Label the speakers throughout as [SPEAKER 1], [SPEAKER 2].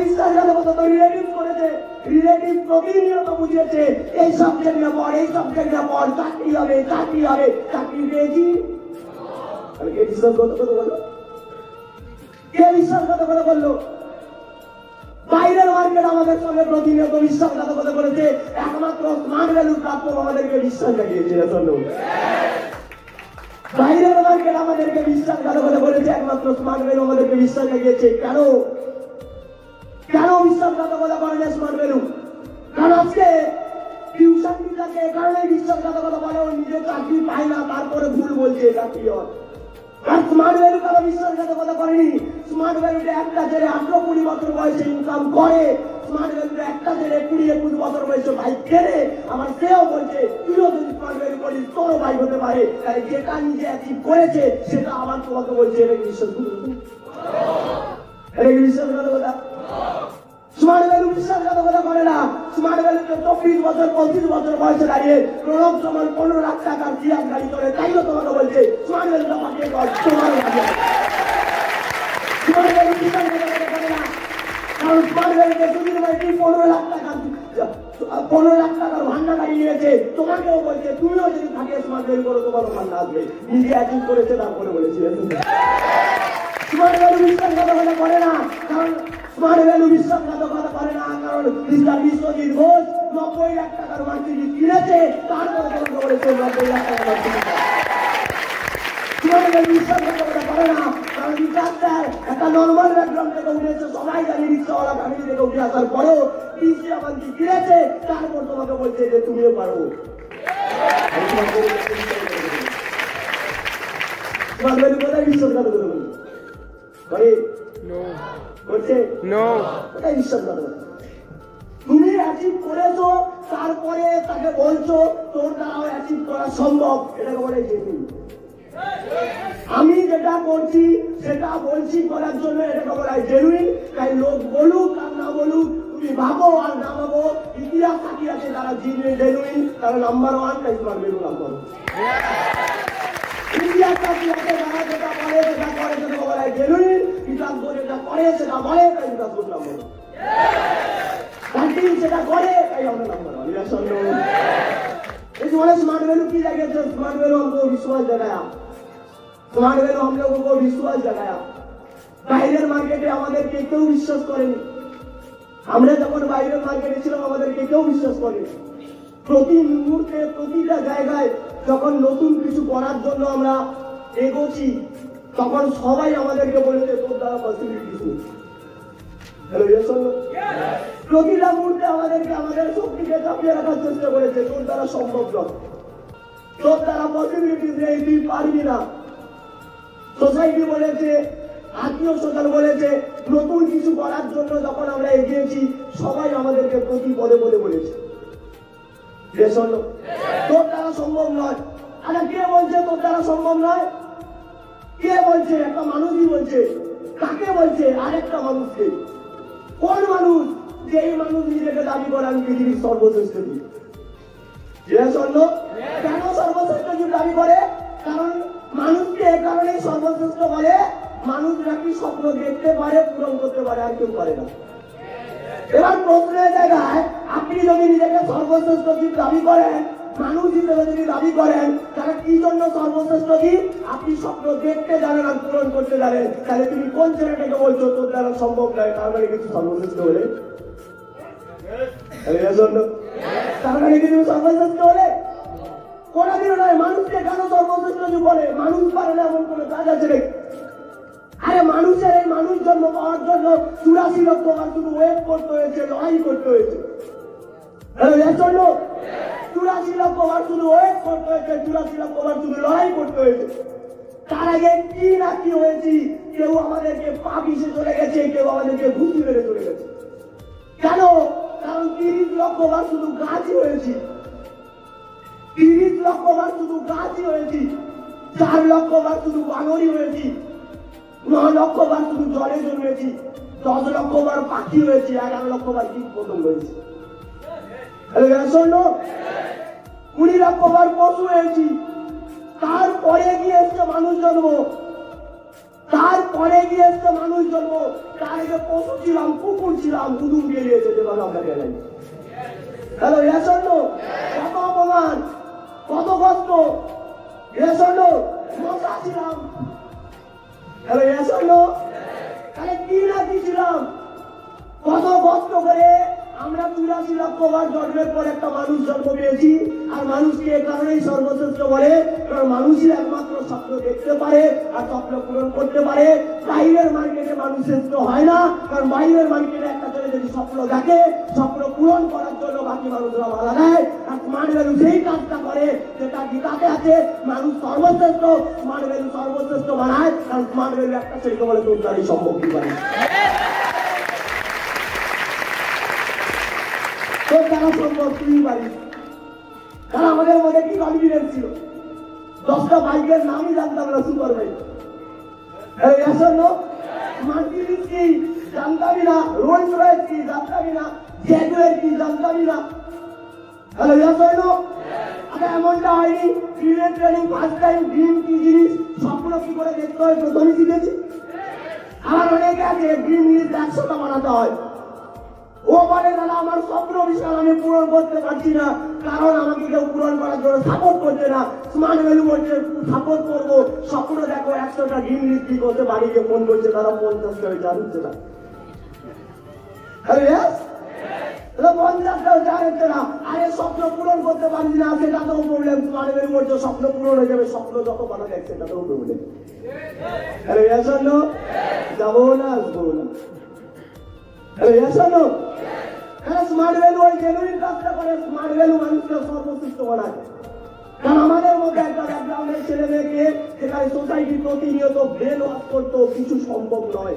[SPEAKER 1] বিশ্বাসঘাতকতা তো রিলেটিভ করেছে, রিলেটিভ প্রতিনিয়ত বুঝিয়েছে এই সাবজেক্টে পড়, এই সাবজেক্টে পড়, চাকরি হবে, চাকরি হবে, চাকরি পেয়েছি। আমি কে বিশ্বাসঘাতকতা বললো? কে বিশ্বাসঘাতকতা করলো? বাইরের মার্কেট আমাদের সঙ্গে প্রতিনিয়ত বিশ্বাসঘাতকতা করেছে, একমাত্র স্মার্ট ভ্যালু প্ল্যাটফর্ম আমাদেরকে বিশ্বাস দেখিয়েছে। বাইরের মার্কেট আমাদেরকে বিশ্বাসঘাতকতা করেছে, একমাত্র স্মার্ট ভ্যালু আমাদেরকে বিশ্বাস দেখিয়েছে। কেন কেন বিশ্বাসঘাতকতা করে না স্মার্ট ভ্যালু? কারণ আজকে টিউশন টিচারকে কারণে বিশ্বাসঘাতকতা বলে, ও নিজে চাকরি পায় না, তারপরে ভুল বলছে চাকরি হয়। আর স্মার্ট ভ্যালু কারো বিশ্বাসঘাতকতা করেনি। স্মার্ট ভ্যালুতে একটা ছেলে 18-20 বছর বয়সে ইনকাম করে, স্মার্ট ভ্যালুতে একটা ছেলে 20-21 বছর বয়সে বাইক কেনে, আমার সেও বলছে তুইও যদি স্মার্ট ভ্যালু করিস তোরও বাইক হতে পারে। তাই যেটা নিজে অ্যাচিভ করেছে সেটা আবার তোমাকে বলছে, এটাকে বিশ্বাস করো, এটাকে বিশ্বাসঘাতকতা। স্মার্ট ভ্যালু বিশ্বাসঘাতকতা করে না। স্মার্ট ভ্যালুতে 24 বছর 25 বছর বয়সে দাঁড়িয়ে প্রণব সমান 15 লাখ টাকার জিয়াস গাড়ি চলে, তাইও তোমাকে বলছে স্মার্ট ভ্যালুটা পাঠিয়ে কর, তোমার স্মার্ট ভ্যালু বিশ্বাসঘাতকতা করে না। কারণ স্মার্ট ভ্যালুতে যদি তোমার 15 লাখ টাকার ভান্ডা গাড়ি নিয়েছে, তোমাকেও বলছে তুমিও যদি থাকে স্মার্ট ভ্যালু করো তোমারও ভান্ডা আসবে। নিজে অ্যাচিভ করেছে তারপরে বলেছে। স্মার্ট ভ্যালু বিশ্বাসঘাতকতা করে না। কারণ স্মার্ট ভ্যালু বিশ্বাসঘাতকতা করে না কারণ মিস্টার বিশ্বজিৎ ঘোষ 90 লাখ টাকার মার্সিডিজ কিনেছে, তারপরে তোমাকে বলেছে 90 লাখ টাকার মার্সিডিজ। স্মার্ট ভ্যালু বিশ্বাসঘাতকতা করে না কারণ রিচার্জার একটা নর্মাল ব্যাকগ্রাউন্ড থেকে উঠেছে, সবাই জানি রিক্সাওয়ালা ফ্যামিলি থেকে উঠে আসার পরেও পিসি আমাকে কিনেছে, তারপর তোমাকে বলছে যে তুমিও পারো। স্মার্ট ভ্যালু কোথায় বিশ্বাসঘাতকতা করে? তুমি অ্যাচিভ করেছো, তারপরে তাকে বলছো তোর দ্বারাও অ্যাচিভ করা সম্ভব, এটাকে বলে জেনুইন। আমি যেটা করছি সেটা বলছি করার জন্য, এটাকে বলা হয় জেনুইন। তাই লোক বলুক আর না বলুক, তুমি ভাবো আর না ভাবো, ইতিহাস সাক্ষী আছে তারা জেনুইন, তারা নাম্বার 1, তাই পারবে নাম্বার 1। ইতিহাস সাক্ষী আছে যারা যেটা বলে সেটা করে, সেটাকে বলা হয় জেনুইন। বিকাশ যেটা করে সেটা বলে, তাই বিকাশ নাম্বার 1। সেটা করে তাই আমরা নাম্বার 1। स्मार्ट वैल्यू की जगह स्मार्ट वैल्यू हमको विश्वास जगाया, स्मार्ट वैल्यू हम लोगों को विश्वास जगाया। বাইরের মার্কেটে আমাদেরকে কেউ বিশ্বাস করেনি। আমরা যখন বাইরের মার্কেটে ছিলাম আমাদেরকে কেউ বিশ্বাস করেনি। প্রতি মুহূর্তে প্রতিটা জায়গায় যখন নতুন কিছু করার জন্য আমরা এগোচ্ছি, তখন সবাই আমাদেরকে বলেছে তোর দ্বারা পসিবিলিটিস নেই। প্রতিটা মুহূর্তে আমাদেরকে আমাদের শক্তিকে চাপিয়ে রাখার চেষ্টা করেছে, তোর দ্বারা সম্ভব নয়, তোর দ্বারা পসিবিলিটিস নেই, তুই পারবি না। সোসাইটি বলেছে, আত্মীয় স্বজন বলেছে, নতুন কিছু করার জন্য যখন আমরা এগিয়েছি সবাই আমাদেরকে প্রতি পদে পদে বলেছে তোর দ্বারা সম্ভব নয়। আচ্ছা, কে বলছে তোর দ্বারা সম্ভব নয়? কে বলছে? একটা মানুষই বলছে। কাকে বলছে? আরেকটা মানুষকে। কোন মানুষ? যেই মানুষ নিজেকে দাবি করে আমি পৃথিবীর সর্বশ্রেষ্ঠ জীব। কেন সর্বশ্রেষ্ঠ জীব দাবি করে? কারণ মানুষকে এ কারণেই সর্বশ্রেষ্ঠ বলে, মানুষ নাকি স্বপ্ন দেখতে পারে, পূরণ করতে পারে, আর কেউ পারে না। এবার প্রশ্নের জায়গায় আপনি যদি নিজেকে সর্বশ্রেষ্ঠ জীব দাবি করেন, মানুষ হিসেবে যদি দাবি করেন, তাহলে কি জন্য সর্বশ্রেষ্ঠ জীব? আপনি স্বপ্ন দেখতে জানেন আর পূরণ করতে জানেন, তাহলে তুমি কোন ছেলেটাকে বলছো তোর দ্বারা সম্ভব নয়? তার মানে কিছু সর্বশ্রেষ্ঠ হলে, তার মানে কি তুমি সর্বশ্রেষ্ঠ হলে? কোনদিনও নয়। মানুষকে কেন সর্বশ্রেষ্ঠ জীব বলে? মানুষ পারে না এমন কোন কাজ আছে নাকি? আরে মানুষের এই মানুষ জন্ম পাওয়ার জন্য 84 লক্ষ বার শুধু ওয়েট করতে হয়েছে, লড়াই করতে হয়েছে। 84 লক্ষ বার শুধু ওয়েট করতে হয়েছে, 84 লক্ষ বার শুধু লড়াই করতে হয়েছে। তার আগে কি না কি হয়েছি, কেউ আমাদেরকে পা পিষে চলে গেছে, কেউ আমাদেরকে ঘুষি মেরে চলে গেছে। কেন? কারণ 30 লক্ষ বার শুধু গাছই হয়েছি, 30 লক্ষ বার শুধু গাছই হয়েছি, 4 লক্ষ বার শুধু বানরই হয়েছি, 9 লক্ষ বার শুধু জলে জন্মেছি, 10 লক্ষ বার পাখি হয়েছি, 11 লক্ষ বার কীট পতঙ্গ হয়েছি, 20 লক্ষ বার পশু হয়েছি। তারপরে গিয়ে এসছে মানুষ জন্ম, তারপরে গিয়ে এসছে মানুষ জন্ম। তার আগে পশু ছিলাম, কুকুর ছিলাম, গুদুম দিয়ে দিয়েছে যেভাবে আমরা গেলেন। হ্যালো ইয়াসন্ন, কত অপমান, কত কষ্ট। ইয়াসন্ন, মশা ছিলাম। হ্যালো ইয়াসন্ন, তাহলে কি না কি ছিলাম, কত কষ্ট করে আমরা 84 লক্ষ বার জন্মের পর একটা মানুষ জন্ম পেয়েছি। আর মানুষকে এ কারণেই সর্বশ্রেষ্ঠ বলে, কারণ মানুষই একমাত্র স্বপ্ন দেখতে পারে আর স্বপ্ন পূরণ করতে পারে। বাইরের মার্কেটে মানুষ শ্রেষ্ঠ হয় না, কারণ বাইরের মার্কেটে একটা ছেলে যদি স্বপ্ন দেখে, স্বপ্ন পূরণ করার জন্য বাকি মানুষরা মারা দেয়। আর স্মার্ট ভ্যালু সেই কাজটা করে যেটা গীতাতে আছে, মানুষ সর্বশ্রেষ্ঠ, স্মার্ট ভ্যালু সর্বশ্রেষ্ঠ বানায়। কারণ স্মার্ট ভ্যালু একটা ছেলেকে বলে তোর দ্বারাই সম্ভব কি পারে, তোর দ্বারা সম্ভব তুই পারিস। কারণ আমাদের মধ্যে কি কনফিডেন্স ছিল, 10টা বাইকের নামই জানতাম না, সুপার বাইক। মার্সিডিজ কি জানতামই না, রোলস রয়েস কি জানতামই না, জ্যাগুয়ার কি জানতামই না। হ্যালো ইয়াসন্ন, আগে এমনটা হয়নি cricket training first time dream কি জিনিস, স্বপ্ন কি করে দেখতে হয় প্রথমে শিখেছি। আমার অনেকে আছে ড্রিম লিস্ট 100টা বানাতে হয়। ও বলে দাদা আমার স্বপ্ন বিশাল, আমি পূরণ করতে পারছি না, কারণ আমাকে কেউ পূরণ করার জন্য সাপোর্ট করছে না। স্মার্ট ভ্যালু বলছে সাপোর্ট করবো, স্বপ্ন দেখো 100টা ড্রিম লিস্ট কি করতে, বাড়িকে ফোন করছে তারা 50টা জানছে না। হ্যালো ইয়াস, 50টাও জানছে না। আরে স্বপ্ন পূরণ করতে পারছি না, সেটাতেও প্রবলেম। স্মার্ট ভ্যালু বলছে স্বপ্ন পূরণ হয়ে যাবে, স্বপ্ন যত বানা যায় সেটাতেও প্রবলেম। হ্যালো ইয়াস, যাবো না আসবো না। হ্যালো ইয়াসন্ন, স্মার্ট ভ্যালু ওই জেনুইন কাজটা করে। স্মার্ট ভ্যালু মানুষকে সর্বশ্রেষ্ঠ বানায়। কারণ আমাদের মধ্যে একটা ব্যাকগ্রাউন্ডের ছেলে মেয়েকে সেখানে সোসাইটি প্রতিনিয়ত ব্রেন ওয়াশ করতো, কিছু সম্ভব নয়,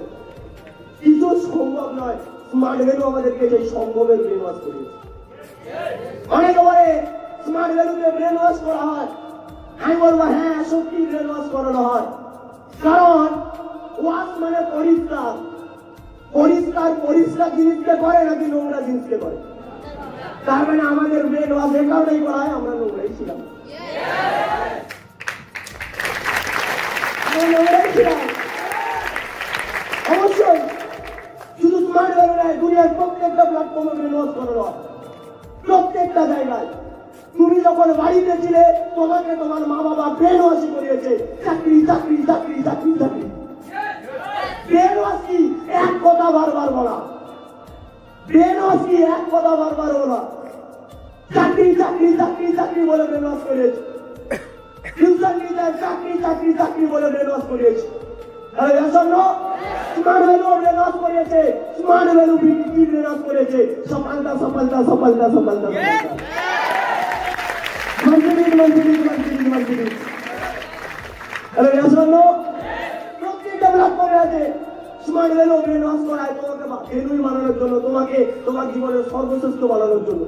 [SPEAKER 1] কিছু সম্ভব নয়। স্মার্ট ভ্যালু আমাদেরকে সেই সম্ভবের ব্রেন ওয়াশ করিয়েছে। অনেকে বলে স্মার্ট ভ্যালুকে ব্রেন ওয়াশ করা হয়, আমি বলবো হ্যাঁ সত্যি ব্রেন ওয়াশ করানো হয়। কারণ ওয়াশ মানে পরিষ্কার, পরিষ্কার পরিষ্কার জিনিসকে করে নাকি নোংরা জিনিসকে করে। তার মানে আমাদের ব্রেন ওয়াশ এ কারণেই করা হয়, আমরা নোংরাই ছিলাম, অবশ্যই। শুধু স্মার্ট ভ্যালু নয়, দুনিয়ার প্রত্যেকটা প্ল্যাটফর্মে ব্রেন ওয়াশ করানো হয়, প্রত্যেকটা জায়গায়। তুমি যখন বাড়িতে ছিলে তোমাকে তোমার মা বাবা ব্রেন ওয়াশ করিয়েছে, চাকরি চাকরি চাকরি চাকরি চাকরি। ব্রেন ওয়াশ কি? এক কথা বারবার বলা। ব্রেন ওয়াশ কি? এক কথা বারবার বলা। চাকরি চাকরি চাকরি চাকরি বলে ব্রেন ওয়াশ করিয়েছে। ফিউচার লিডার চাকরি চাকরি চাকরি বলে ব্রেন ওয়াশ করিয়েছে। তাহলে আসন্ন স্মার্ট ভ্যালু ব্রেন ওয়াশ করিয়েছে, স্মার্ট ভ্যালু কি ব্রেন ওয়াশ করিয়েছে? সফলতা সফলতা সফলতা সফলতা। Marketing marketing marketing marketing. তাহলে আসন্ন প্রত্যেকটা প্ল্যাটফর্মে আছে স্মার্ট ভ্যালু ব্রেন ওয়াশ করায় তোমাকে জেনুইন বানানোর জন্য, তোমাকে তোমার জীবনের সর্বশ্রেষ্ঠ বানানোর জন্য,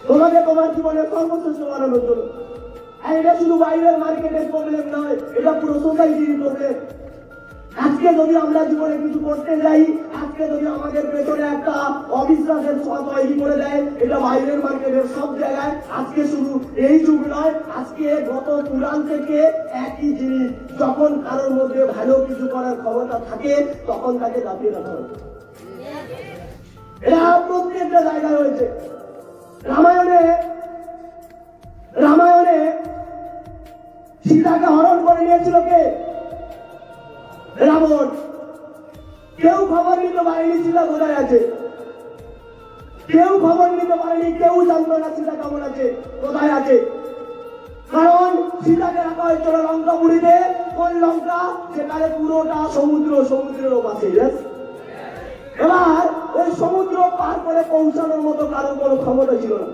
[SPEAKER 1] তোমাকে তোমার জীবনের সর্বশ্রেষ্ঠ বানানোর জন্য। আর এটা শুধু বাইরের মার্কেটের প্রবলেম নয়, এটা পুরো সোসাইটির প্রবলেম। আজকে যদি আমরা জীবনে কিছু করতে যাই, আজকে যদি আমাদের পেছনে একটা অবিশ্বাসের ছোঁয়া তৈরি করে দেয়, এটা বাইরের মার্কেটের সব জায়গায়। আজকে শুধু এই যুগ নয়, আজকে গত পুরাণ থেকে একই জিনিস। যখন কারোর মধ্যে ভালো কিছু করার ক্ষমতা থাকে তখন তাকে দাপিয়ে রাখা হয়েছে। এটা প্রত্যেকটা জায়গায় রয়েছে। রামায়ণে সীতাকে হরণ করে নিয়েছিল কে? রাবণ। কেউ খবর নিতে পারেনি সীতা কোথায় আছে, কেউ খবর নিতে পারেনি, কেউ জানতো না সীতা কেমন আছে, কোথায় আছে। কারণ সীতাকে রাখা হয়েছিল লঙ্কাপুরীতে। কোন লঙ্কা? সেখানে পুরোটা সমুদ্র, সমুদ্রের ওপাশে। এবার ওই সমুদ্র পার করে পৌঁছানোর মতো কারোর কোনো ক্ষমতা ছিল না।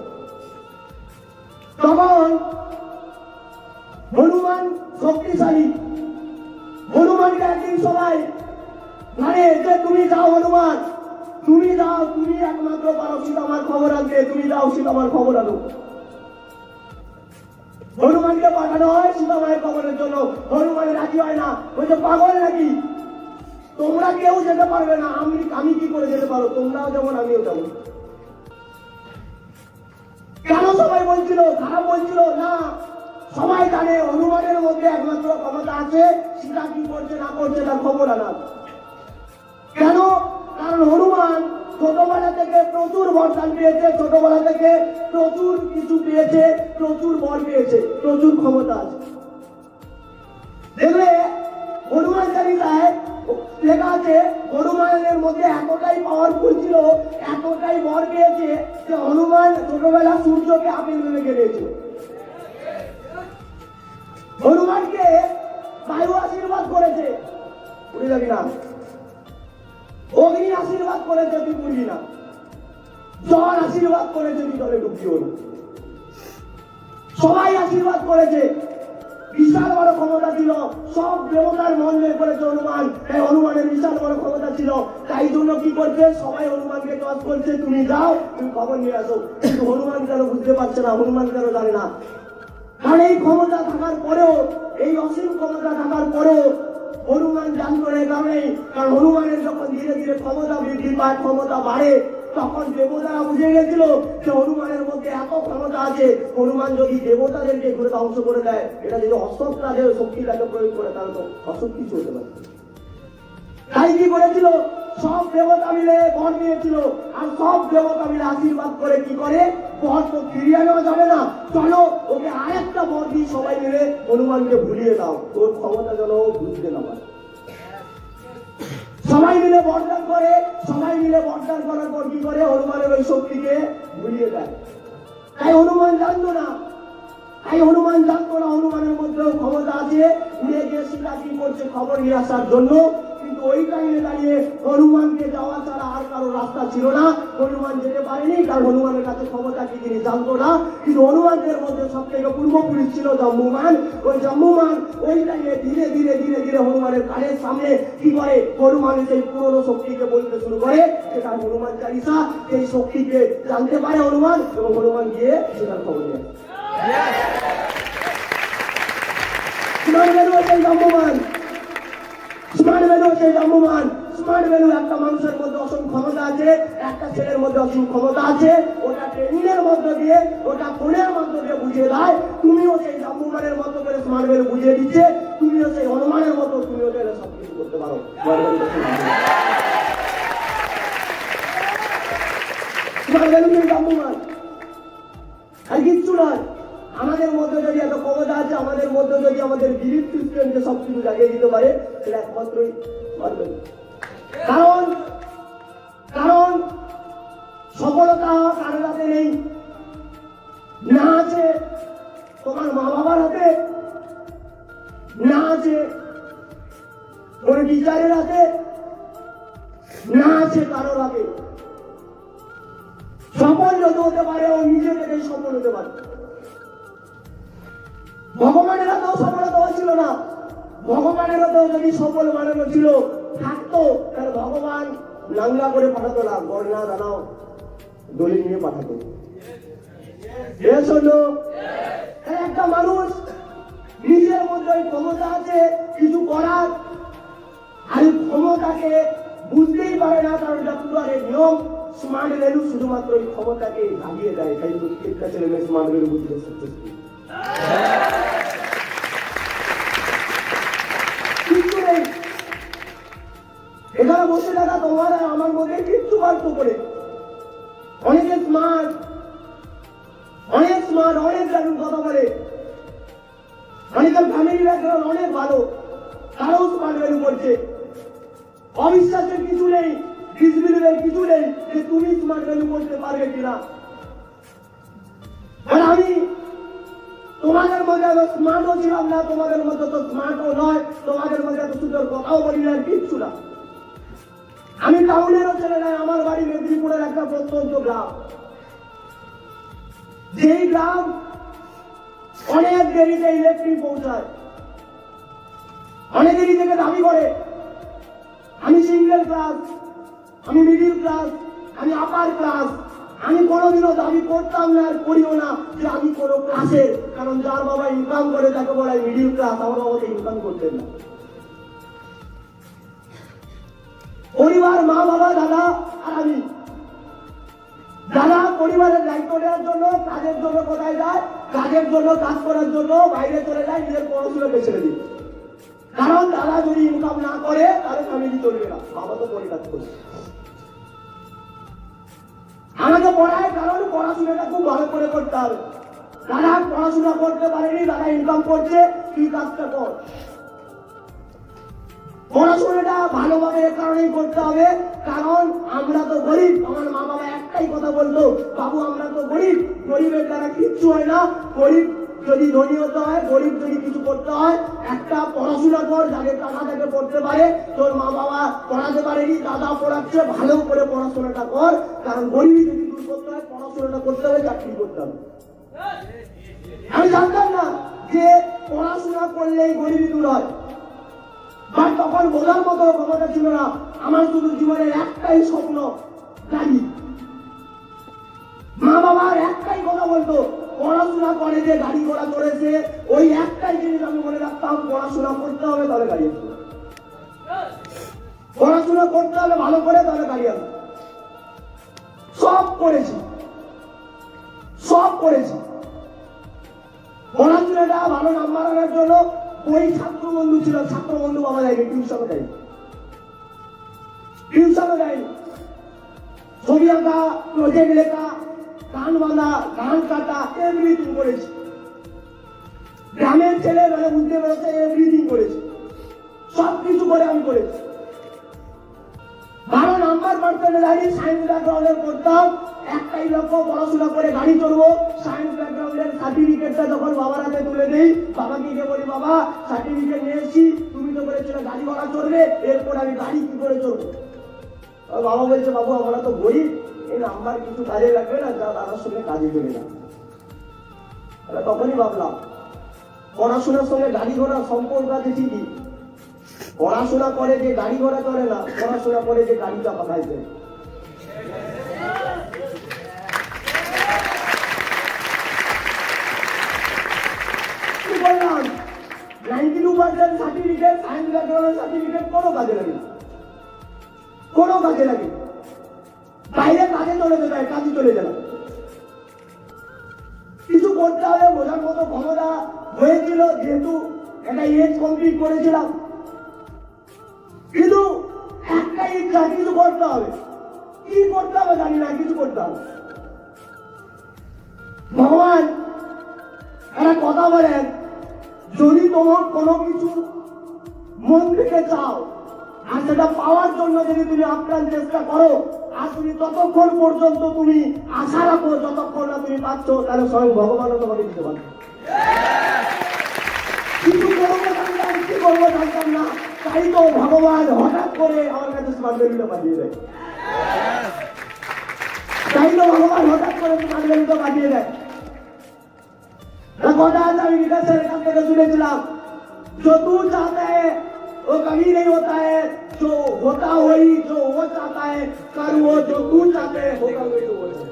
[SPEAKER 1] তখন হনুমান শক্তিশালী, হনুমানকে একদিন সবাই মানে যে তুমি যাও হনুমান, তুমি যাও, তুমি একমাত্র পারো সীতামার খবর আনতে, তুমি যাও সীতামার খবর আনো। হনুমানকে পাঠানো হয় সীতামায়ের খবরের জন্য। হনুমান রাজি হয় না, বলছে পাগল নাকি, তোমরা কেউ যেতে পারবে না, আমি কি করে যেতে পারো, তোমরাও যেমন আমিও তেমন। কেন সবাই বলছিল, খারাপ বলছিল না, সবাই জানে হনুমানের মধ্যে একমাত্র ক্ষমতা আছে, সেটা কি করছে না করছে তার খবর আনা। কেন? কারণ হনুমান ছোটবেলা থেকে প্রচুর বরদান পেয়েছে, ছোটবেলা থেকে প্রচুর কিছু পেয়েছে, প্রচুর বর পেয়েছে, প্রচুর ক্ষমতা আছে। দেখলে হনুমান চালিসায় লেখা আছে হনুমানের মধ্যে এতটাই পাওয়ারফুল ছিল, এতটাই বর পেয়েছে যে হনুমান ছোটবেলা সূর্যকে আপেল ভেবে গেড়েছিল। হনুমানকে বায়ু আশীর্বাদ করেছে, উড়ে যাবি না। অগ্নি আশীর্বাদ করেছে, তুই উড়বি না। জল আশীর্বাদ করেছে, তুই জলে ডুবছিও না। সবাই আশীর্বাদ করেছে, বিশাল বড় ক্ষমতা ছিল, সব দেবতার মন জয় করেছে হনুমান। তাই হনুমানের বিশাল বড় ক্ষমতা ছিল, তাই জন্য কি করছে সবাই হনুমানকে কাজ করছে, তুমি যাও তুমি খবর নিয়ে আসো। কিন্তু হনুমান কেন বুঝতে পারছে না, হনুমান কেন জানে না? কারণ এই ক্ষমতা থাকার পরেও, এই অসীম ক্ষমতা থাকার পরেও হনুমান জানতো না। কারণে কারণ হনুমানের যখন ধীরে ধীরে ক্ষমতা বৃদ্ধি পায়, ক্ষমতা বাড়ে, তখন দেবতারা বুঝে গেছিল যে হনুমানের মধ্যে এত ক্ষমতা আছে, হনুমান যদি দেবতাদেরকে ঘুরে ধ্বংস করে দেয়, এটা যদি অসৎকাজে শক্তিটাকে প্রয়োগ করে তাহলে তো অসৎ কিছু হতে পারে। তাই কি করেছিল, সব দেবতা মিলে বর দিয়েছিল, আর সব দেবতা মিলে আশীর্বাদ করে কি করে, বর তো ফিরিয়ে নেওয়া যাবে না, চলো ওকে আরেকটা বর দিয়ে সবাই মিলে হনুমানকে ভুলিয়ে দাও, ওর ক্ষমতা যেন বুঝতে না পারে। সবাই মিলে বরদান করে, সবাই মিলে বরদান করার পর কি করে, হনুমানের ওই শক্তিকে ভুলিয়ে দেয়। তাই হনুমান জানতো না, হনুমানের মধ্যেও ক্ষমতা আছে, উড়ে গিয়ে সেটা কি করছে খবর নিয়ে আসার জন্য। কিন্তু ওই টাইমে দাঁড়িয়ে হনুমানকে যাওয়া ছাড়া আর কারো রাস্তা ছিল না, হনুমান যেতে পারেনি, কারণ হনুমানের কাছে ক্ষমতা কি তিনি জানতো না। কিন্তু হনুমানদের মধ্যে সব থেকে পূর্বপুরুষ ছিল জাম্বুমান। ওই জাম্বুমান ওই টাইমে ধীরে ধীরে ধীরে ধীরে হনুমানের কানের সামনে কি করে, হনুমানের সেই পুরনো শক্তিকে বলতে শুরু করে, সেটা হনুমান চালিসা। সেই শক্তিকে জানতে পারে হনুমান, এবং হনুমান গিয়ে সেটার খবর নিয়ে স্মার্ট ভ্যালু সেই জাম্বুমান, স্মার্ট ভ্যালু সেই জাম্বুমান। স্মার্ট ভ্যালু একটা মানুষের মধ্যে অসীম ক্ষমতা আছে, একটা ছেলের মধ্যে অসীম ক্ষমতা আছে, ওটা ট্রেনিং এর মধ্য দিয়ে, ওটা ফোনের মধ্য দিয়ে বুঝিয়ে দেয়। তুমিও সেই জাম্বুমানের মতো করে স্মার্ট ভ্যালু বুঝিয়ে দিচ্ছে, তুমিও সেই হনুমানের মতো তুমিও চাইলে সবকিছু করতে পারো। স্মার্ট ভ্যালু সেই জাম্বুমান, আর কিচ্ছু নয়। আমাদের মধ্যে যদি এত ক্ষমতা আছে, আমাদের মধ্যে যদি আমাদের বিলিফ সিস্টেমকে সবকিছু জাগিয়ে দিতে পারে, সেটা একমাত্রই পারবে। কারণ সফলতা কারোর হাতে নেই, না আছে তোমার মা বাবার হাতে, না আছে কোন টিচারের হাতে, না আছে কারোর হাতে। সফল যদি হতে পারে, ও নিজে থেকে সফল হতে পারে। ভগবানের হাতেও সফলতা ছিল না, ভগবানের হাতেও যদি সফল বানানো ছিল থাকতো, তাহলে ভগবান নাঙ্গা করে পাঠাতো না, গড়না দানাও দলিল নিয়ে পাঠাতো। একটা মানুষ নিজের মধ্যে ক্ষমতা আছে কিছু করার, আর ক্ষমতাকে বুঝতেই পারে না, কারণ এটা পুরো নিয়ম। স্মার্ট ভ্যালু শুধুমাত্র এই ক্ষমতাকে জাগিয়ে দেয়। তাই প্রত্যেকটা ছেলে মেয়ে স্মার্ট ভ্যালু বুঝতে সাকসেসফুল। এখানে বসে থাকা তোমার আর আমার মধ্যে কিচ্ছু পার্থক্য নেই। অনেকে স্মার্ট, অনেক দারুণ কথা বলে, অনেকের ফ্যামিলি ব্যাকগ্রাউন্ড অনেক ভালো, তারাও স্মার্ট ভ্যালু করছে। অবিশ্বাসের কিছু নেই, ডিসবিলিভের কিছু নেই যে তুমি স্মার্ট ভ্যালু করতে পারবে কিনা। আর আমি তোমাদের মধ্যে এত স্মার্টও ছিলাম না, তোমাদের মধ্যে তো স্মার্টও নয়, তোমাদের মধ্যে এত সুন্দর কথাও বলি না, কিচ্ছু না। আমি টাউনেরও ছেলে নাই, আমার বাড়ি মেদিনীপুরের একটা প্রত্যন্ত গ্রাম, যেই গ্রাম অনেক দেরিতে ইলেকট্রিক পৌঁছায়। অনেকে নিজেকে দাবি করে আমি সিঙ্গেল ক্লাস, আমি মিডিল ক্লাস, আমি আপার ক্লাস। আমি কোনোদিনও দাবি করতাম না, আর করিও না যে আমি কোনো ক্লাসের, কারণ যার বাবা ইনকাম করে তাকে বলা মিডিল ক্লাস। আমার বাবা তো ইনকাম করতেন না। পরিবার, মা বাবা, দাদা আর আমি। দাদা পরিবারের দায়িত্ব নেওয়ার জন্য, কাজের জন্য কোথায় যায়, কাজের জন্য, কাজ করার জন্য বাইরে চলে যায়, নিজের পড়াশোনা পেছনে দিই। কারণ দাদা যদি ইনকাম না করে তাহলে ফ্যামিলি চলবে না, বাবা তো করে কাজ করছে। আমাকে পড়ায় কারণ পড়াশোনাটা খুব ভালো করে করতে হবে। দাদা পড়াশোনা করতে পারেনি, দাদা ইনকাম করছে, তুই কাজটা কর। পড়াশোনাটা ভালোভাবে এ কারণেই করতে হবে, কারণ আমরা তো গরিব। আমার মা বাবা একটাই কথা বলতো, বাবু আমরা তো গরিব, গরিবের দ্বারা কিচ্ছু হয় না। গরিব যদি ধনী হতে হয়, গরিব যদি কিছু করতে হয়, একটা পড়াশোনা কর, যাদের টাকা থেকে পড়তে পারে। তোর মা বাবা পড়াতে পারেনি, দাদা পড়াচ্ছে, ভালো করে পড়াশোনাটা কর। কারণ গরিবই যদি দূর করতে হয়, পড়াশোনাটা করতে হবে, চাকরি করতে হবে। আমি জানতাম না যে পড়াশোনা করলেই গরিবি দূর হয়, বা তখন বোঝার মতো ক্ষমতা ছিল না। আমার শুধু জীবনের একটাই স্বপ্ন, গাড়ি। মা বাবার একটাই কথা বলতো, পড়াশোনা করে যে গাড়ি ঘোড়া করেছে, ওই একটাই জিনিস আমি মনে রাখতাম, পড়াশোনা করতে হবে তাহলে গাড়ি আসবে, পড়াশোনা করতে হবে ভালো করে তাহলে গাড়ি আসবে। সব করেছি, সব করেছি। পড়াশোনাটা ভালো নাম্বার আনার জন্য ওই ছাত্র বন্ধু ছিল, ছাত্র বন্ধু বাবা যায়নি, টিউশনও যায়নি, টিউশনও যায়নি। ছবি আঁকা, প্রজেক্ট লেখা, গান বাঁধা, গান কাটা, এভরিথিং করেছি। গ্রামের ছেলে মানে বুঝতে পেরেছে, এভরিথিং করেছি, সবকিছু করে আমি করেছি। ভালো নাম্বার পার্সেন্টে যাইনি, সায়েন্স ব্যাকগ্রাউন্ডের পড়তাম, একটাই লক্ষ্য পড়াশোনা করে গাড়ি চলবো। সায়েন্স ব্যাকগ্রাউন্ডের সার্টিফিকেটটা যখন বাবার হাতে তুলে দেই, বাবাকে গিয়ে বলি, বাবা সার্টিফিকেট নিয়ে এসেছি, তুমি তো বলেছিলে গাড়ি ঘোড়া চলবে, এরপর আমি গাড়ি কি করে চলবো? বাবা বলছে, বাবু আমরা তো গরিব, এই নাম্বার কিছু কাজে লাগবে না, যা দাদার সঙ্গে কাজে চলে না। তখনই ভাবলাম পড়াশোনার সঙ্গে গাড়ি ঘোড়ার সম্পর্ক আছে ঠিকই, পড়াশোনা করে যে গাড়ি ঘোড়া চলে না, পড়াশোনা করে যে গাড়িটা পাঠাইছে। কি বললাম, 92% সার্টিফিকেট, সায়েন্স ব্যাকগ্রাউন্ডের সার্টিফিকেট কোনো কাজে লাগে না, কোনো কাজে লাগে। বাইরে কাজে চলে যাবে, কাজে চলে যাবে। কিছু করতে হবে, বোঝার মতো ক্ষমতা হয়েছিল, যেহেতু একটা এজ কমপ্লিট করেছিলাম। কিন্তু একটাই ইচ্ছা, কিছু করতে হবে। কি করতে হবে জানি না, কিছু করতে হবে। ভগবান একটা কথা বলেন, যদি তোমার কোনো কিছু মন থেকে চাও, আর সেটা পাওয়ার জন্য যদি তুমি আপ্রাণ চেষ্টা করো, আর তুমি ততক্ষণ পর্যন্ত তুমি আশা রাখো, যতক্ষণ না তুমি পাচ্ছ, তাহলে স্বয়ং ভগবানও তোমাকে দিতে পারবে। কিছু করবো জানতাম, কি করবো জানতাম না, তাই তো ভগবান হঠাৎ করে আমার কাছে স্মার্ট ভ্যালুটা পাঠিয়ে দেয়। তাই তো ভগবান হঠাৎ করে স্মার্ট ভ্যালুটা পাঠিয়ে দেয়। কথা আছে, আমি বিকাশের কাছ থেকে শুনেছিলাম, जो तू चाहता है वो कभी नहीं होता है, जो होता वही जो वो चाहता है कर, वो जो तू चाहते है होगा वही तो होता है।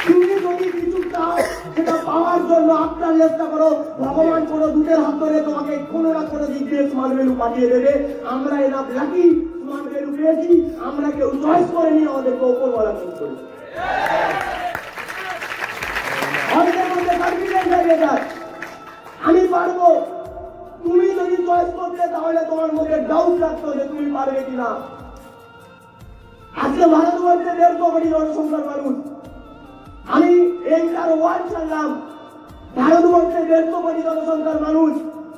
[SPEAKER 1] তুমি যদি কিছু চাও, সেটা পাওয়ার জন্য আপনার চেষ্টা করো, ভগবান কোনো দুধের হাত ধরে তোমাকে কোনো না কোনো দিক দিয়ে স্মার্ট ভ্যালু পাঠিয়ে দেবে। আমরা এনাফ লাকি, স্মার্ট ভ্যালু পেয়েছি, আমরা কেউ চয়েস করে নিয়ে আমাদেরকে ওপর বলা মনে করি। অনেকের মধ্যে কনফিডেন্স হয়ে যায়, আমি পারবো। তুমি যদি চয়েস করতে, তাহলে তোমার মধ্যে ডাউট লাগতো যে তুমি পারবে কিনা। আজকে ভারতবর্ষে 150 কোটি জনসংখ্যার মানুষ, আমি এন্টার ওয়ার্ল্ড ছাড়লাম, ভারতবর্ষে 150 কোটি জনসংখ্যার মানুষ,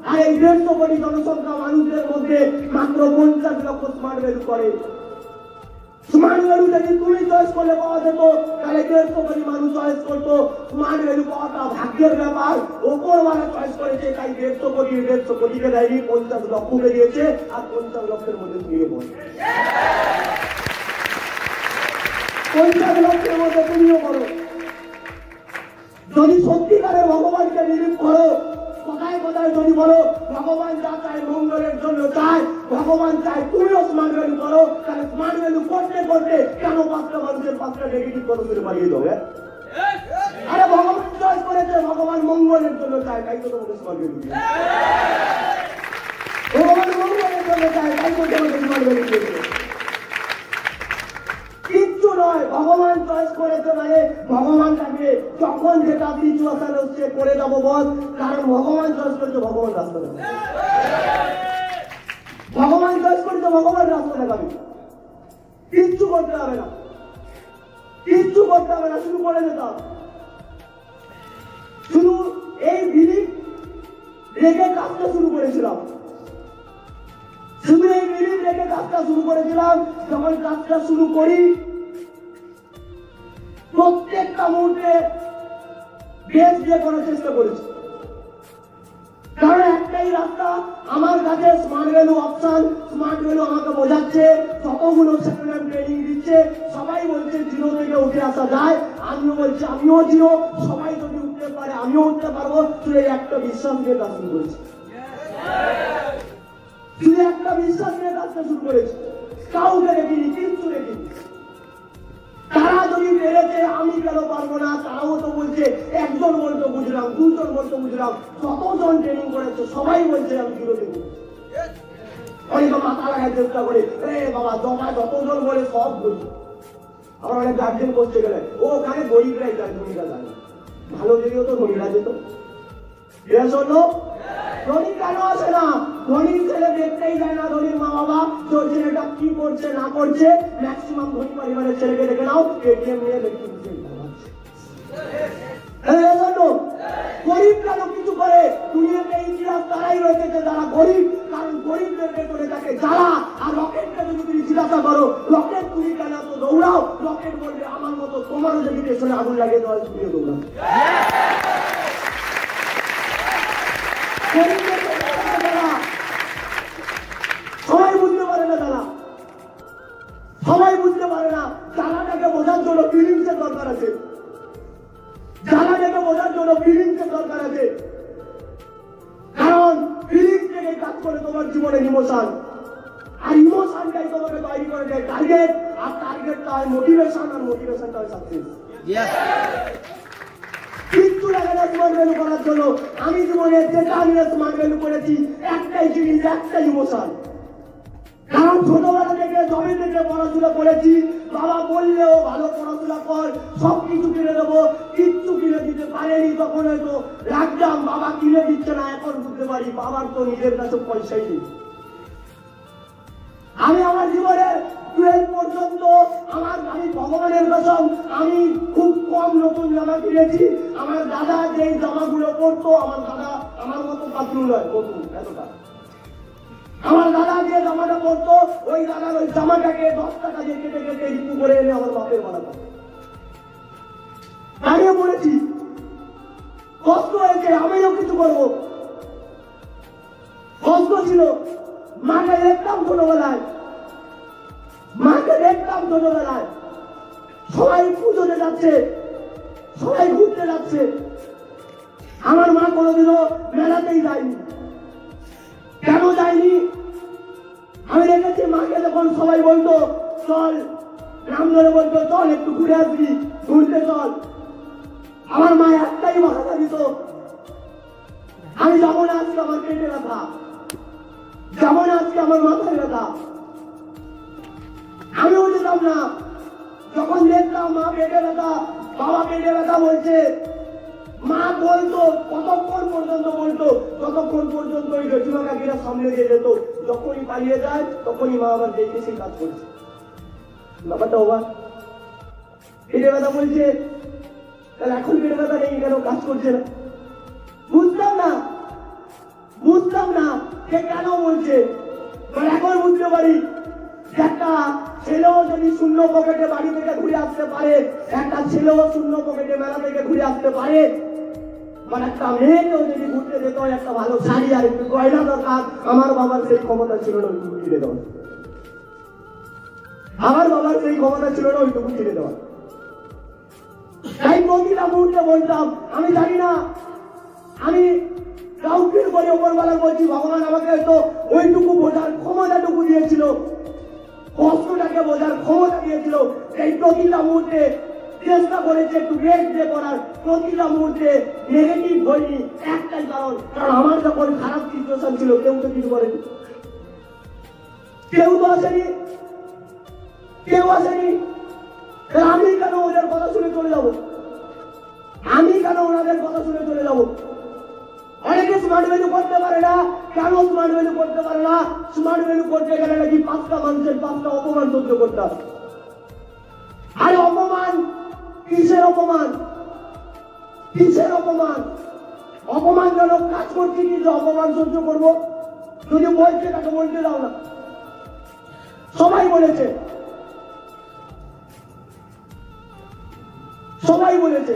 [SPEAKER 1] আর এই 150 কোটি জনসংখ্যা মানুষদের মধ্যে মাত্র 50 লক্ষ স্মার্ট ভ্যালু করে। স্মার্ট ভ্যালু যদি তুমি চয়েস করলে পাওয়া যেত, তাহলে 150 কোটি মানুষ চয়েস করতো। স্মার্ট ভ্যালু পাওয়াটা ভাগ্যের ব্যাপার, ওপরওয়ালা চয়েস করেছে, তাই 150 কোটিকে দেয়নি, 50 লক্ষকে দিয়েছে, আর 50 লক্ষের মধ্যে তুমিও পড়ো, 50 লক্ষের মধ্যে তুমিও পড়ো। যদি সত্যিকারের ভগবানকে বিলিভ করো, কোথায় কোথায় যদি বলো ভগবান যা চায় মঙ্গলের জন্য চায়, ভগবান চায় তুমিও স্মার্ট ভ্যালু করো, তাহলে স্মার্ট ভ্যালু করতে করতে কেন 5টা মানুষের 5টা নেগেটিভ কথা শুনে পালিয়ে যাবে? আরে ভগবান চয়েস করেছে, ভগবান মঙ্গলের জন্য চায়, তাই তো তোমাকে স্মার্ট ভ্যালু দিয়েছে। ভগবান মঙ্গলের জন্য চায়, তাই তো তোমাকে স্মার্ট ভ্যালু দিয়েছে। যখন যেটা সিচুয়েশন হচ্ছে করে যাবো বস, কারণ ভগবান চয়েস করেছে, ভগবান রাস্তা দেখাবে। ভগবান চয়েস করেছে, ভগবান রাস্তা দেখাবে। কিচ্ছু করতে হবে না, কিচ্ছু করতে হবে না, শুধু করে যেতে হবে। শুধু এই বিলিভ রেখে কাজটা শুরু করেছিলাম, শুধু এই বিলিভ রেখে কাজটা শুরু করেছিলাম। যখন কাজটা শুরু করি প্রত্যেকটা মুহূর্তে বেশ দিয়ে করার চেষ্টা করেছি, কারণ একটাই রাস্তা আমার কাছে, smart value option. Smart value আমাকে বোঝাচ্ছে, যতগুলো সেকেন্ড হ্যান্ড ট্রেনিং দিচ্ছে সবাই বলছে জিরো থেকে উঠে আসা যায়, আমিও বলছি আমিও জিরো, সবাই যদি উঠতে পারে আমিও উঠতে পারবো। শুধু একটা বিশ্বাস নিয়ে কাজ শুরু করেছি, শুধু একটা বিশ্বাস নিয়ে কাজটা শুরু করেছি, কাউকে দেখিনি, কিচ্ছু দেখিনি। তারা যদি পেরেছে আমি কেন পারবো না? তারাও তো বলছে, একজন বলতো বুঝলাম, দুজন বলতো বুঝলাম, যতজন ট্রেনিং করেছে সবাই বলছে আমি জিরো দেবো। অনেকে মাথা লাগার চেষ্টা করে, বাবা জমা যতজন বলে সব বলছে। আবার অনেক গার্জেন করতে গেলে ও ওখানে গরিবরাই যায়, ধনীরা যায় না। ভালো যদিও তো ধনীরা যেত। ধনী কেন আসে না? ধনীর ছেলে দেখতেই যায় না, ধনীর মা বাবা তোর ছেলেটা কি করছে না করছে। ম্যাক্সিমাম ধনী পরিবারের ছেলেকে দেখে নাও, এটিএম নিয়ে দেখতে গরিব কেন কিছু করে? দুনিয়াতে ইতিহাস তারাই রয়েছে যারা গরিব, কারণ গরিবদের পেছনে থাকে জ্বালা। আর রকেটকে যদি তুমি জিজ্ঞাসা করো, রকেট তুমি কেন তো দৌড়াও, রকেট বলবে আমার মতো তোমারও যদি পেছনে আগুন লাগিয়ে দেওয়া তুমিও দৌড়াও। সবাই বুঝতে পারে না জ্বালা, সবাই বুঝতে পারে না। জ্বালাটাকে বোঝার জন্য ফিলিংসের দরকার আছে, জ্বালাটাকে বোঝার জন্য ফিলিংসের দরকার আছে, কারণ ফিলিংস থেকে কাজ করে তোমার জীবনের ইমোশন, আর ইমোশনটাই তোমাকে তৈরি করে দেয় টার্গেট, আর টার্গেটটা হয় মোটিভেশন, আর মোটিভেশনটা হয় সাকসেস। কিচ্ছু লাগে না স্মার্ট ভ্যালু করার জন্য। আমি জীবনে যেটা আমি স্মার্ট ভ্যালু করেছি একটাই জিনিস, একটাই ইমোশন। কারণ ছোটবেলা থেকে জমি থেকে পড়াশোনা করেছি, বাবা বললেও ভালো পড়াশোনা কর, সবকিছু কিনে দেবো, কিচ্ছু কিনে দিতে পারেনি। তখন হয়তো রাখতাম, বাবা কিনে দিচ্ছে না। এখন বুঝতে পারি বাবার তো নিজের কাছে পয়সাই নেই। আমি আমার জীবনে 12 পর্যন্ত আমি ভগবানের কসম আমি খুব কম নতুন জামা কিনেছি। আমার দাদা যে জামাগুলো পরতো, আমার দাদা আমার মতো পাতলু নয়, নতুন এতটা। আমার দাদা যে জামাটা পরতো, ওই দাদার ওই জামাটাকে 10 টাকা দিয়ে কেটে কেটে রিপু করে এনে আমার বাপের বানাতো। আমিও বলেছি, কষ্ট হয়েছে, আমিও কিছু করবো। কষ্ট ছিল। মাকে দেখতাম ছোটবেলায়, মাকে দেখতাম ছোটবেলায় সবাই পুজোতে যাচ্ছে, সবাই ঘুরতে যাচ্ছে, আমার মা কোনোদিনও মেলাতেই যায়নি। কেন যায়নি? আমি দেখেছি মাকে যখন সবাই বলতো চল, নাম ধরে বলতো চল একটু ঘুরে আসবি, ঘুরতে চল, আমার মা একটাই ভাষা দিত, আমি যাবো না, আজকে আমার পেটে ব্যথা, যাবো না, আজকে আমার মাথায় ব্যথা। আমিও যেতাম না। যখন দেখতাম মা পেটে ব্যথা, বাবা পেটে ব্যথা বলছে, মা বলতো কতক্ষণ পর্যন্ত বলতো, যতক্ষণ পর্যন্ত ওই জটিমা কাকিরা সামনে দিয়ে যেত। যখনই পালিয়ে যায় তখনই মা আবার দেখে সেই কাজ করছে। ব্যাপারটা ওবা পেটে ব্যথা বলছে, তাহলে এখন পেটে ব্যথা নেই কেন, কাজ করছে না? বুঝতাম না, বুঝতাম না সে কেন বলছে। এখন বুঝতে পারি একটা ছেলেও যদি শূন্য পকেটে বাড়ি থেকে ঘুরে আসতে পারে, একটা ছেলেও শূন্য পকেটে মেলা থেকে ঘুরে আসতে পারে, মানে একটা মেয়েকেও যদি ঘুরতে যেতে হয় একটা ভালো শাড়ি আর একটু গয়না দরকার, আমার বাবার সেই ক্ষমতা ছিল না ওইটুকু কিনে দেওয়া। আমার বাবার সেই ক্ষমতা ছিল না ওইটুকু কিনে দেওয়া। তাই প্রতিটা মুহূর্তে বলতাম, আমি জানি না, আমি কাউকে করে ওপরবেলা বলছি, ভগবান আমাকে হয়তো ওইটুকু বোঝার ক্ষমতাটুকু দিয়েছিল, কষ্টটাকে বোঝার ক্ষমতা দিয়েছিল। এই প্রতিটা মুহূর্তে চেষ্টা করেছে একটু রেস্ট দিয়ে করার, প্রতিটা মুহূর্তে নেগেটিভ হয়নি। একটাই কারণ, কারণ আমার যখন খারাপ সিচুয়েশন ছিল কেউ তো কিছু করেনি, কেউ তো আসেনি, কেউ আসেনি। আমি কেন ওদের কথা শুনে চলে যাবো? আমি কেন ওনাদের কথা শুনে চলে যাব? অনেকে স্মার্ট ভ্যালু করতে পারে না। কেন স্মার্ট ভ্যালু করতে পারে না? স্মার্ট ভ্যালু করতে গেলে নাকি 5টা মানুষের 5টা অপমান সহ্য করতে হবে। আরে অপমান কিসের অপমান? কিসের অপমান? অপমানজনক কাজ করছি কি যে অপমান সহ্য করবো? যদি বলছে তাকে বলতে দাও না। সবাই বলেছে, সবাই বলেছে,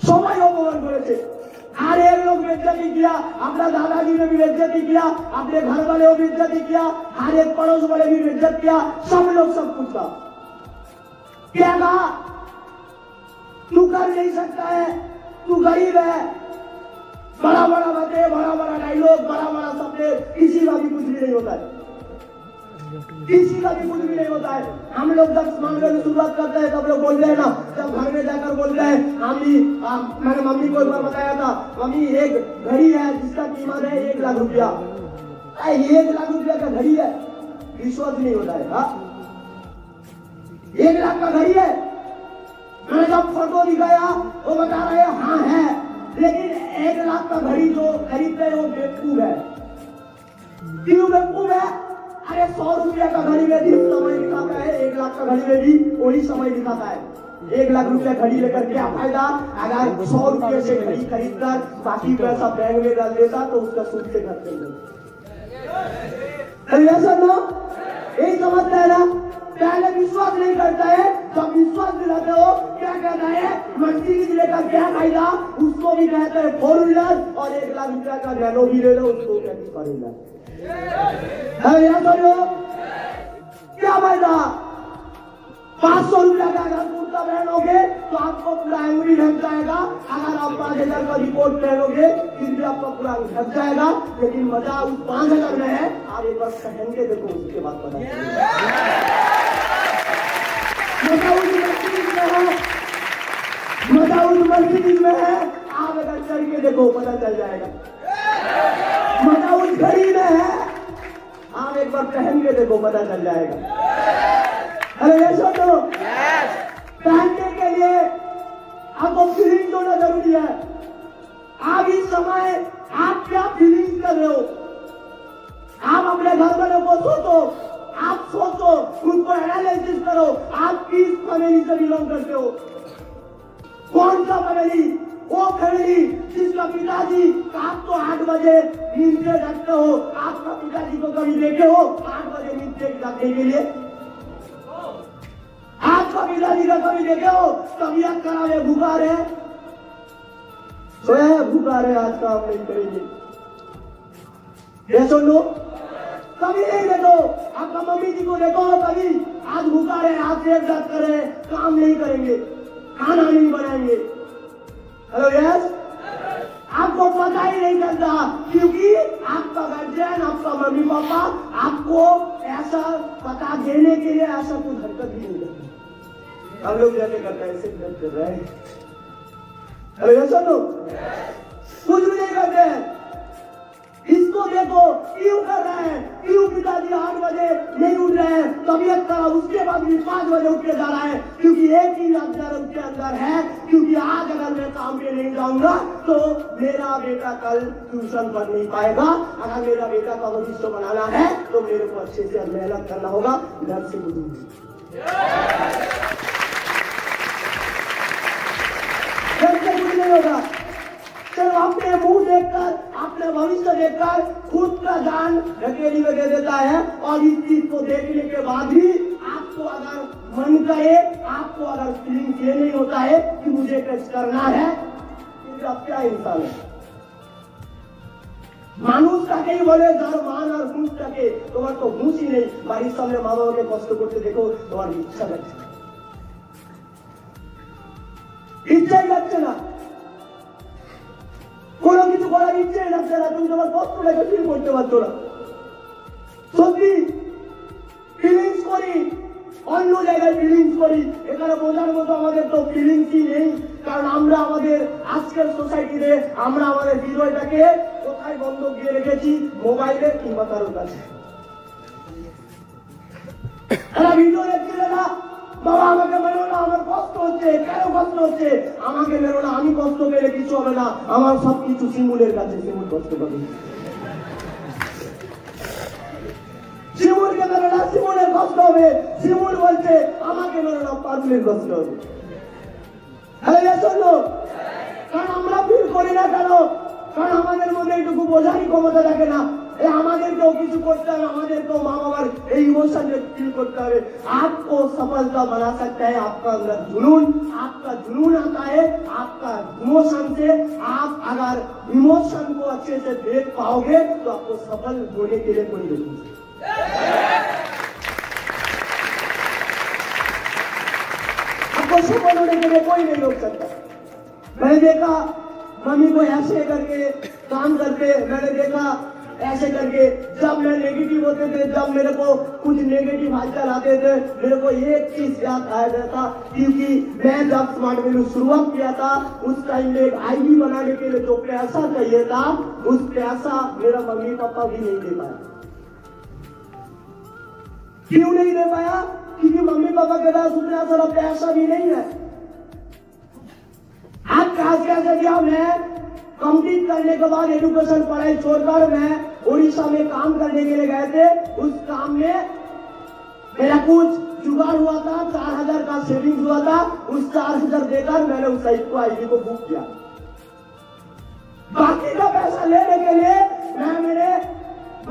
[SPEAKER 1] সবাই অপমান করেছে। हर एक लोग बेइज्जती किया, अपना दादाजी ने भी बेइज्जती किया, अपने घर वाले को भी बेइज्जती किया, हर एक पड़ोस वाले भी बेइज्जत किया, सब लोग सब कुछ कहा। क्या कहा? तू कर नहीं सकता है, तू गरीब है। बड़ा बड़ा बातें, बड़ा बड़ा डायलॉग, बड़ा बड़ा सपने, किसी का भी कुछ भी नहीं होता है, किसी का भी कुछ भी नहीं होता है। हम लोग जब स्मार्ट वैल्यू शुरुआत करते हैं तब लोग बोलते हैं ना, जब घर में जाकर बोलते हैं मैंने मम्मी को एक बार बताया था, मम्मी एक घड़ी है जिसका कीमत है 1 लाख रुपया। 1 लाख रुपया का घड़ी है, विश्वास नहीं होता है। 1 लाख का घड़ी है। मैंने जब फोटो दिखाया वो बता रहे हाँ है, लेकिन 1 लाख का घड़ी जो खरीदते हैं वो बेवकूफ है। क्यों बेवकूफ है? अरे 100 रुपया का घड़ी में भी समय दिखाता है, 1 लाख का घड़ी में भी वही समय दिखाता है। 1 लाख रुपया घड़ी लेकर क्या फायदा? अगर 100 रुपये से घड़ी खरीद कर बाकी पैसा बैंक में डाल देता तो उसका सूद से घर चल जाता। यही समझता है ना? पहले विश्वास नहीं करता है, जब विश्वास दिलाते हो क्या कहता है? मर्सिडीज लेकर क्या फायदा? उसको भी कहते हैं 4 व्हीलर, और 1 लाख रुपया का नैनो भी ले लो, उसको कहते 4 व्हीलर। क्या फायदा? 500 रुपया का अगर कुर्ता पहनोगे तो आपको पूरा अंगुली ढक जाएगा। अगर आप 5000 का रिपोर्ट पहनोगे फिर भी आपका पूरा ढक जाएगा, लेकिन मजा उस 5000 में है। आप एक बार पहन के देखो, उसके बाद पता चलेगा। मजा उस मर्सिडीज में है, मजा उस मर्सिडीज में है। आप अगर चल के देखो पता चल जाएगा। मजा उस घड़ी में है, आप एक बार पहन के देखो पता चल जाएगा। अरे ऐसा तो पहनने के लिए आपको फीलिंग होना जरूरी है। आप इस समय आप क्या फीलिंग कर रहे हो? आप अपने घर वालों को सोचो, आप सोचो, खुद को एनालिसिस करो, आप किस फैमिली से बिलोंग करते हो? कौन सा फैमिली? वो फैमिली जिसका पिताजी आप तो 8 बजे नींद से जागते हो। आपका पिताजी को कभी देखे हो 8 बजे नींद से जागने के लिए? आपका पिताजी का कभी देखे हो तबीयत खराब है, बुखार है, सोया है, बुखार है, आज काम नहीं करेंगे, ये सुन लो। कभी नहीं देखो। आपका मम्मी जी को देखो कभी, आज बुखार है, आज देर रात करे, काम नहीं करेंगे, खाना नहीं बनाएंगे। हेलो यस, आपको पता ही नहीं चलता क्योंकि आपका गार्जियन, आपका मम्मी पापा आपको ऐसा पता देने के लिए ऐसा कुछ हरकत भी नहीं करते। हम लोग जाके करते हैं, ऐसे कर रहे हैं। हेलो यस, कुछ भी नहीं करते हैं। इसको देखो क्यों कर रहे हैं? क्यों पिताजी 8 बजे नहीं उठ रहे हैं, तबीयत खराब, उसके बाद भी 5 बजे उठ के जा रहा है? क्योंकि एक ही अंदर उसके अंदर है, क्योंकि आज अगर मैं काम पे नहीं जाऊंगा तो मेरा बेटा कल ट्यूशन पढ़ नहीं पाएगा। अगर मेरा बेटा का भविष्य बनाना है तो मेरे को अच्छे से मेहनत करना होगा, घर से बुझूंगी। घर से कुछ नहीं होगा। सिर्फ अपने मुंह देखकर, अपने भविष्य देखकर खुद का जान ढकेली में दे देता है। और इस चीज को देखने के बाद भी आपको अगर मन करे, आपको अगर फीलिंग ये नहीं होता है कि मुझे टेस्ट करना है, तो आप क्या इंसान है? মানুষ তাকেই বলে যার মান আর হুঁশ থাকে। তোমার তো হুঁশই নেই। বাড়ির সামনে মা বাবাকে কষ্ট করতে দেখো, তোমার ইচ্ছা যাচ্ছে, ইচ্ছাই যাচ্ছে না, কোনো কিছু করার ইচ্ছাই যাচ্ছে না। তুমি তোমার কষ্টটাকে ফিল করতে পারছো না। সত্যি ফিলিংস করি, অন্য জায়গায় ফিলিংস করি, এখানে বোঝার মতো আমাদের তো ফিলিংসই নেই। কারণ আমরা আমাদের আজকের সোসাইটিতে আমরা আমাদের হৃদয়টাকে কোথায় বন্ধক দিয়ে রেখেছি? মোবাইলে কিংবা কারোর কাছে। ভিডিও দেখছিলে না, বাবা আমাকে মেরো না, আমার কষ্ট হচ্ছে। কেন কষ্ট হচ্ছে? আমাকে মেরো না, আমি কষ্ট পেলে কিছু হবে না, আমার সবকিছু শিমুলের কাছে, শিমুল কষ্ট পাবে। শিমুলকে মেরো না, শিমুলের কষ্ট হবে। শিমুল বলছে আমাকে মেরো না, পারুলের কষ্ট হবে। শোনো, কারণ আমরা ফিল করি না কেন? কারণ আমাদের মধ্যে এইটুকু বোঝারই ক্ষমতা থাকে না। আমাদেরকেও কিছু করতে হবে, আমাদেরকেও মা बाबार এই इमोशन फील करते হবে। आपको सफलता बना सकता है आपका अंदर जुनून। आपका जुनून आता है आपका इमोशन से। आप अगर इमोशन को अच्छे से देख पाओगे तो आपको सफल होने के लिए कोई नहीं। आपको सफल होने के लिए कोई नहीं रोक सकता। मैंने देखा मम्मी को ऐसे करके काम करते, मैंने देखा ऐसे करके। जब मैं नेगेटिव होते थे, जब मेरे को कुछ नेगेटिव हालचाल आते थे, मेरे को एक चीज याद आया था, क्योंकि मैं जब स्मार्ट वैल्यू शुरुआत किया था उस टाइम में आईडी बनाने के लिए जो पैसा चाहिए था, उस पैसा मेरा मम्मी पापा भी नहीं दे पाया। क्यों नहीं दे पाया? क्योंकि मम्मी पापा के पास उतना सारा पैसा भी नहीं है। आज कैसे दिया? मैं कंप्लीट करने के बाद एजुकेशन पढ़ाई छोड़कर मैं उड़ीसा में काम करने के लिए गए थे। उस काम में मेरा कुछ जुगाड़ हुआ था, 4000 का सेविंग हुआ था। उस 4000 देकर मैंने उस साइट को आईडी को बुक किया। बाकी का पैसा लेने के लिए मैं मेरे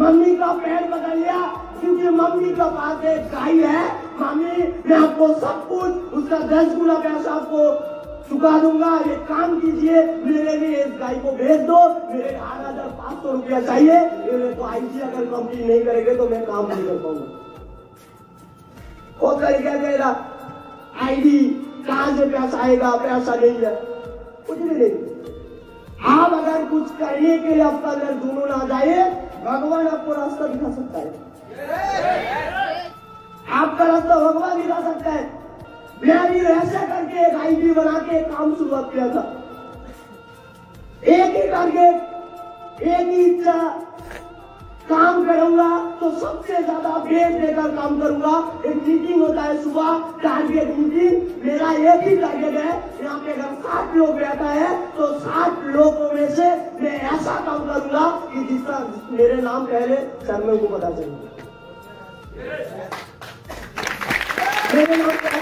[SPEAKER 1] मम्मी का पैर पकड़ लिया, क्योंकि मम्मी का पास एक गाय है। मम्मी मैं आपको सब कुछ उसका 10 गुना पैसा आपको चुका दूंगा, ये काम कीजिए, मेरे लिए इस गाय को भेज दो, मेरे 8500 रुपया चाहिए। मेरे को आईडी अगर कंप्लीट नहीं करेंगे तो मैं काम नहीं कर पाऊंगा। वो क्या कहेगा? आईडी कहां से पैसा आएगा? पैसा नहीं है, कुछ भी नहीं। आप अगर कुछ करने के लिए आपका अंदर जुनून आ जाए, भगवान आपको रास्ता दिखा सकता है। आपका रास्ता भगवान दिखा सकता है। मैं भी ऐसा करके एक आईडी बना के काम शुरुआत किया था। एक ही टारगेट, एक ही इच्छा, काम करूंगा तो सबसे ज्यादा बेस देकर काम करूंगा। एक मीटिंग होता है सुबह, टारगेट मीटिंग। मेरा एक ही टारगेट है, यहाँ पे अगर 60 लोग बैठा है तो 60 लोगों में से मैं ऐसा काम करूंगा कि जिसका मेरे नाम पहले सर में को पता चले। मेरे नाम पहले